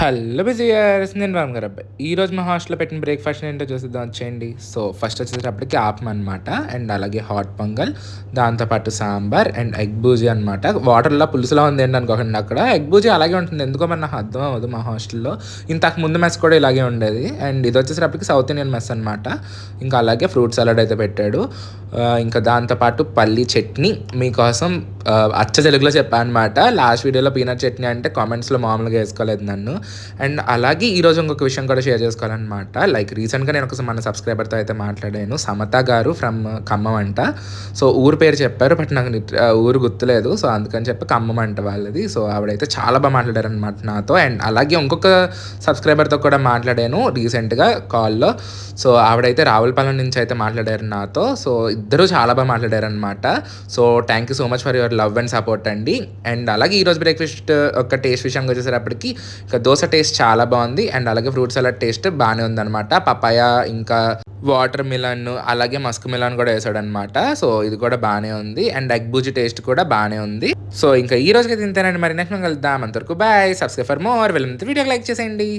Hello బిజియర్స్, నేను రామ్ గారు అబ్బాయి. ఈరోజు మా హాస్టల్లో పెట్టిన బ్రేక్ఫాస్ట్ ఏంటో చూసిద్దాం వచ్చేయండి. సో ఫస్ట్ వచ్చేటప్పటికి ఆపం అనమాట, అండ్ అలాగే హాట్ పొంగల్, దాంతోపాటు సాంబార్ అండ్ ఎగ్ బూజీ అనమాట. వాటర్లో పులుసులా ఉంది ఏంటి అనుకోకండి, అక్కడ ఎగ్ బూజీ అలాగే ఉంటుంది. ఎందుకో మరి నాకు అర్థం అవ్వదు. మా హాస్టల్లో ఇంతకు ముందు మెస్ కూడా ఇలాగే ఉండేది. అండ్ ఇది వచ్చేటప్పటికి సౌత్ ఇండియన్ మెస్ అనమాట. ఇంకా అలాగే ఫ్రూట్ సలాడ్ అయితే పెట్టాడు. ఇంకా దాంతోపాటు పల్లీ చట్నీ మీకోసం అచ్చ తెలుగులో చెప్పాను అనమాట. లాస్ట్ వీడియోలో పీనట్ చట్నీ అంటే కామెంట్స్లో మామూలుగా వేసుకోలేదు నన్ను. అండ్ అలాగే ఈరోజు ఇంకొక విషయం కూడా షేర్ చేసుకోవాలన్నమాట. లైక్ రీసెంట్గా నేను ఒకసారి మన సబ్స్క్రైబర్తో అయితే మాట్లాడాను. సమత గారు ఫ్రమ్ ఖమ్మం అంట. సో ఊరు పేరు చెప్పారు, బట్ నాకు ఊరు గుర్తులేదు. సో అందుకని చెప్పి ఖమ్మం అంట వాళ్ళది. సో ఆవిడైతే చాలా బాగా మాట్లాడారనమాట నాతో. అండ్ అలాగే ఇంకొక సబ్స్క్రైబర్తో కూడా మాట్లాడాను రీసెంట్గా కాల్లో. సో ఆవిడైతే రావులపాలెం నుంచి అయితే మాట్లాడారు నాతో. సో ఇద్దరు చాలా బాగా మాట్లాడారనమాట. So thank you so much for your love and support అండి. అండ్ అలాగే ఈరోజు బ్రేక్ఫాస్ట్ ఒక టేస్ట్ విషయానికి వచ్చేసరికి ఇంకా దోశ టేస్ట్ చాలా బాగుంది. అండ్ అలాగే ఫ్రూట్ సలాడ్ టేస్ట్ బాగానే ఉందన్నమాట. పపాయ, ఇంకా వాటర్ మిలన్, అలాగే మస్క్ మిలన్ కూడా వేసాడు అనమాట. సో ఇది కూడా బాగానే ఉంది. అండ్ ఎగ్ బూజీ టేస్ట్ కూడా బాగానే ఉంది. సో ఇంకా ఈ రోజుకి తింటానండి. మరి నెక్స్ట్ కలుద్దాం. అంతవరకు బాయ్. Subscribe for more. వీళ్ళంతా వీడియోకి లైక్ చేసేయండి.